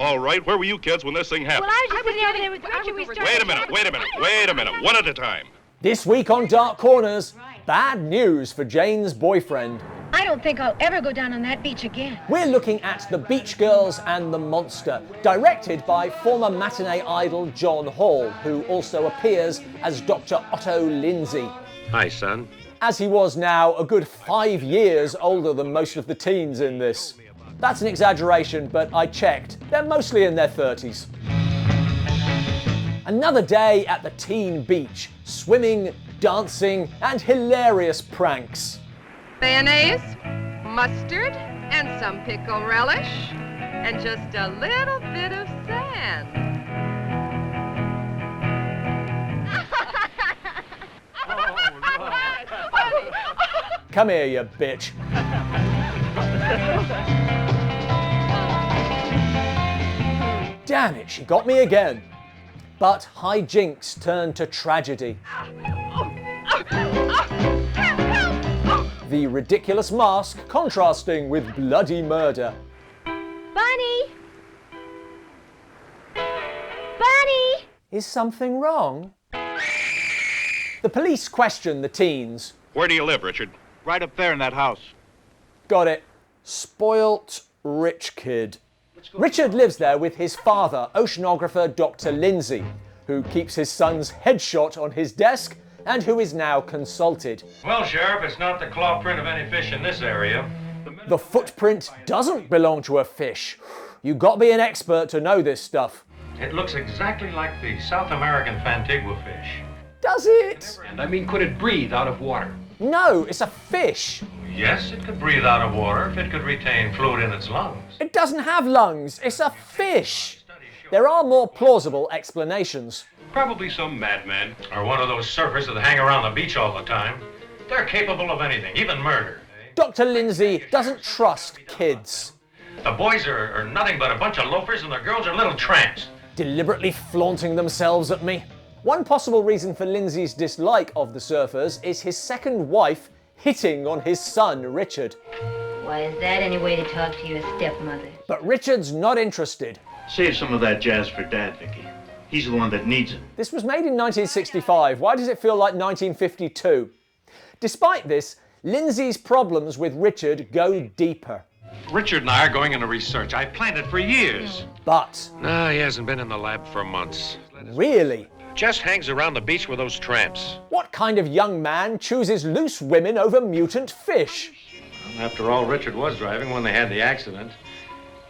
All right, where were you kids when this thing happened? Well, I was just sitting over there with Richard. We started... Wait a minute, one at a time. This week on Dark Corners, bad news for Jane's boyfriend. I don't think I'll ever go down on that beach again. We're looking at The Beach Girls and the Monster, directed by former matinee idol John Hall, who also appears as Dr. Otto Lindsay. Hi, son. As he was now a good 5 years older than most of the teens in this. That's an exaggeration, but I checked. They're mostly in their 30s. Another day at the teen beach, swimming, dancing, and hilarious pranks. Mayonnaise, mustard, and some pickle relish, and just a little bit of sand. Come here, you bitch. Damn it, she got me again. But hijinks turned to tragedy. The ridiculous mask contrasting with bloody murder. Bunny! Bunny! Is something wrong? The police question the teens. Where do you live, Richard? Right up there in that house. Got it. Spoilt rich kid. Richard lives there with his father, oceanographer Dr. Lindsay, who keeps his son's headshot on his desk and who is now consulted. Well, Sheriff, it's not the claw print of any fish in this area. The footprint doesn't belong to a fish. You got to be an expert to know this stuff. It looks exactly like the South American Fantigua fish. Does it? And I mean, could it breathe out of water? No, it's a fish. Yes, it could breathe out of water if it could retain fluid in its lungs. It doesn't have lungs. It's a fish. There are more plausible explanations. Probably some madman, or one of those surfers that hang around the beach all the time. They're capable of anything, even murder. Dr. Lindsay doesn't trust kids. The boys are nothing but a bunch of loafers and the girls are little tramps. Deliberately flaunting themselves at me. One possible reason for Lindsay's dislike of the surfers is his second wife hitting on his son, Richard. Why, is that any way to talk to your stepmother? But Richard's not interested. Save some of that jazz for Dad, Vicky. He's the one that needs it. This was made in 1965. Why does it feel like 1952? Despite this, Lindsay's problems with Richard go deeper. Richard and I are going into research. I planned it for years. But... No, he hasn't been in the lab for months. Really? Just hangs around the beach with those tramps. What kind of young man chooses loose women over mutant fish? After all, Richard was driving when they had the accident.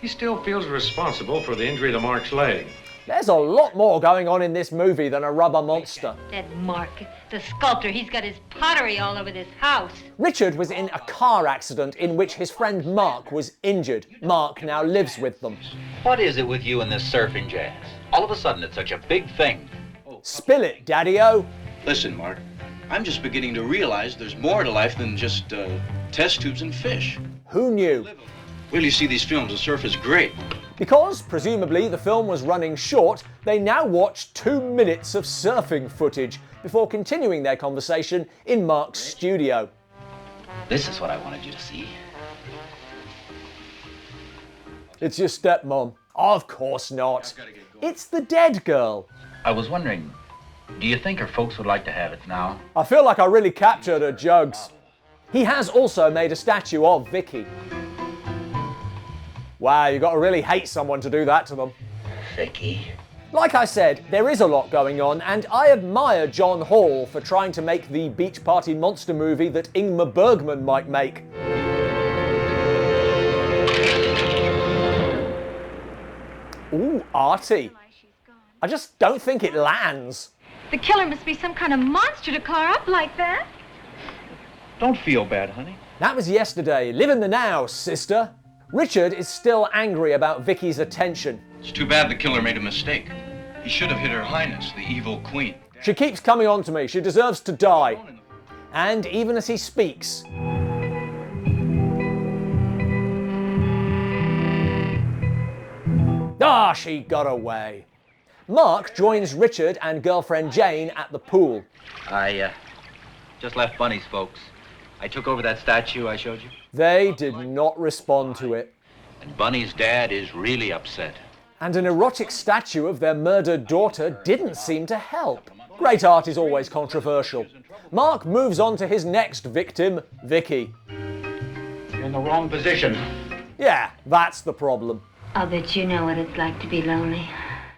He still feels responsible for the injury to Mark's leg. There's a lot more going on in this movie than a rubber monster. That Mark, the sculptor, he's got his pottery all over this house. Richard was in a car accident in which his friend Mark was injured. Mark now lives with them. What is it with you and this surfing jazz? All of a sudden it's such a big thing. Spill it, Daddy-O. Listen, Mark, I'm just beginning to realize there's more to life than just test tubes and fish. Who knew? Well, you see these films, the surf is great. Because, presumably, the film was running short, they now watch 2 minutes of surfing footage before continuing their conversation in Mark's studio. This is what I wanted you to see. It's your stepmom. Of course not. It's the dead girl. I was wondering, do you think her folks would like to have it now? I feel like I really captured her jugs. He has also made a statue of Vicky. Wow, you got to really hate someone to do that to them. Vicky. Like I said, there is a lot going on, and I admire John Hall for trying to make the beach party monster movie that Ingmar Bergman might make. Ooh, arty. I just don't think it lands. The killer must be some kind of monster to color up like that. Don't feel bad, honey. That was yesterday. Live in the now, sister. Richard is still angry about Vicky's attention. It's too bad the killer made a mistake. He should have hit Her Highness, the evil queen. She keeps coming on to me. She deserves to die. And even as he speaks... Ah, she got away. Mark joins Richard and girlfriend Jane at the pool. I just left Bunny's folks. I took over that statue I showed you. They did not respond to it. And Bunny's dad is really upset. And an erotic statue of their murdered daughter didn't seem to help. Great art is always controversial. Mark moves on to his next victim, Vicky. You're in the wrong position. Yeah, that's the problem. I'll bet you know what it's like to be lonely.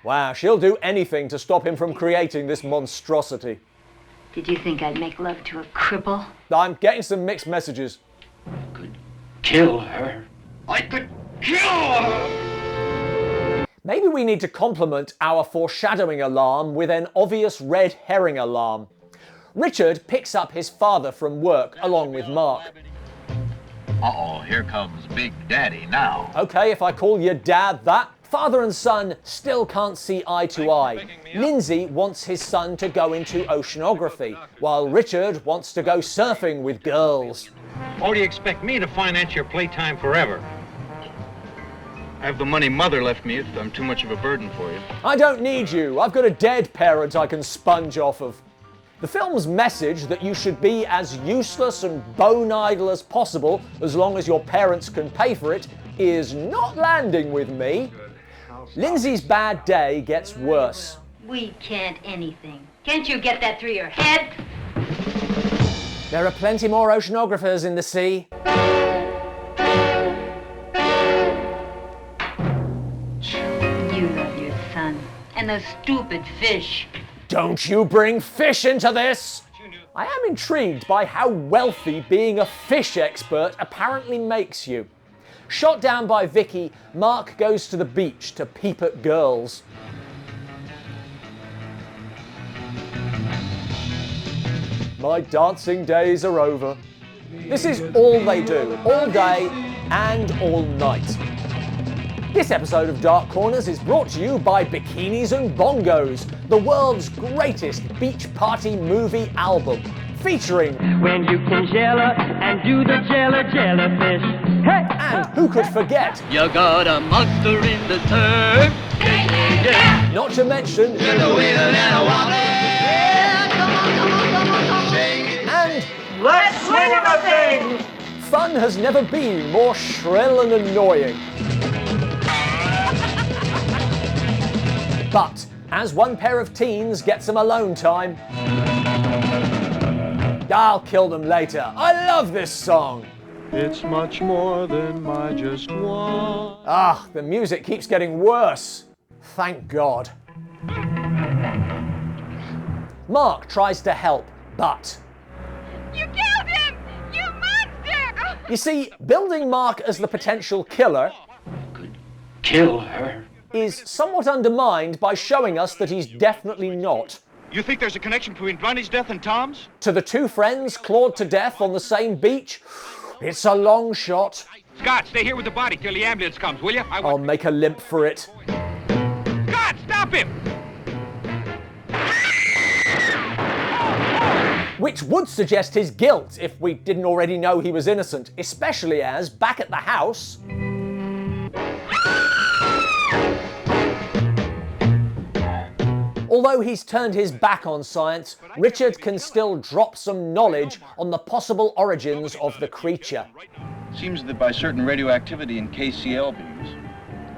Wow, she'll do anything to stop him from creating this monstrosity. Did you think I'd make love to a cripple? I'm getting some mixed messages. Kill her. I could kill her! Maybe we need to complement our foreshadowing alarm with an obvious red herring alarm. Richard picks up his father from work along with Mark. Uh-oh, here comes Big Daddy now. Okay, if I call your dad that. Father and son still can't see eye to eye. Lindsay wants his son to go into oceanography, while Richard wants to go surfing with girls. Or do you expect me to finance your playtime forever? I have the money Mother left me if I'm too much of a burden for you. I don't need you. I've got a dead parent I can sponge off of. The film's message that you should be as useless and bone idle as possible as long as your parents can pay for it is not landing with me. Lindsay's bad day gets worse. We can't anything. Can't you get that through your head? There are plenty more oceanographers in the sea. You love your son. And those stupid fish. Don't you bring fish into this! I am intrigued by how wealthy being a fish expert apparently makes you. Shot down by Vicky, Mark goes to the beach to peep at girls. My dancing days are over. This is all they do, all day and all night. This episode of Dark Corners is brought to you by Bikinis and Bongos, the world's greatest beach party movie album, featuring When You Can Jella and Do the Jellyfish. Hey! And who could forget? You got a monster in the surf. Yeah. Not to mention You're the wheel and a wobbly. Yeah, and let's swing the thing. Fun has never been more shrill and annoying. But as one pair of teens get some alone time, I'll kill them later. I love this song. It's much more than my just one. Ah, the music keeps getting worse. Thank God. Mark tries to help, but You killed him! You monster! you see, building Mark as the potential killer Kill her. is somewhat undermined by showing us that he's definitely not. You think there's a connection between Bunny's death and Tom's? To the two friends clawed to death on the same beach, it's a long shot. Scott, stay here with the body till the ambulance comes, will you? I'll make a limp for it. Scott, stop him! Which would suggest his guilt if we didn't already know he was innocent, especially as, back at the house, although he's turned his back on science, Richard can still drop some knowledge on the possible origins of the creature. Seems that by certain radioactivity in KCl beams,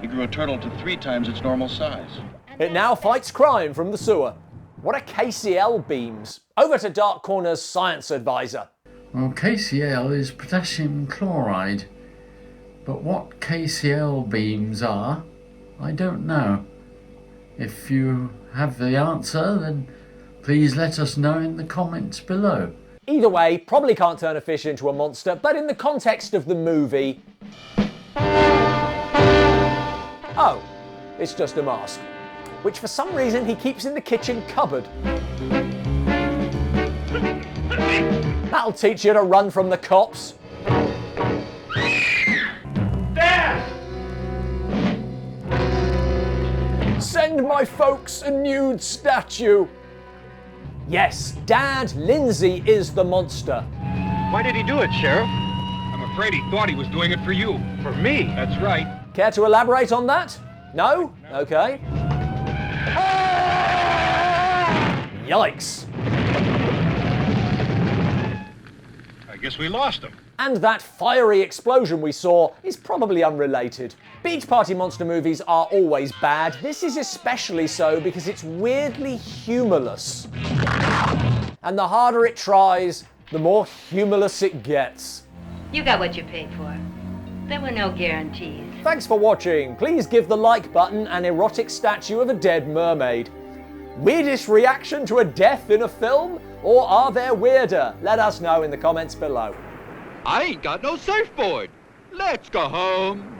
he grew a turtle to 3 times its normal size. It now fights crime from the sewer. What are KCl beams? Over to Dark Corner's science advisor. Well, KCl is potassium chloride, but what KCl beams are, I don't know. If you have the answer, then please let us know in the comments below. Either way, probably can't turn a fish into a monster, but in the context of the movie... Oh, it's just a mask, which for some reason he keeps in the kitchen cupboard. That'll teach you to run from the cops. Dad! Send my folks a nude statue. Yes, Dad, Lindsay is the monster. Why did he do it, Sheriff? I'm afraid he thought he was doing it for you. For me? That's right. Care to elaborate on that? No? Okay. Yikes. I guess we lost him. And that fiery explosion we saw is probably unrelated. Beach party monster movies are always bad. This is especially so because it's weirdly humorless. And the harder it tries, the more humorless it gets. You got what you paid for. There were no guarantees. Thanks for watching. Please give the like button an erotic statue of a dead mermaid. Weirdest reaction to a death in a film? Or are there weirder? Let us know in the comments below. I ain't got no surfboard. Let's go home.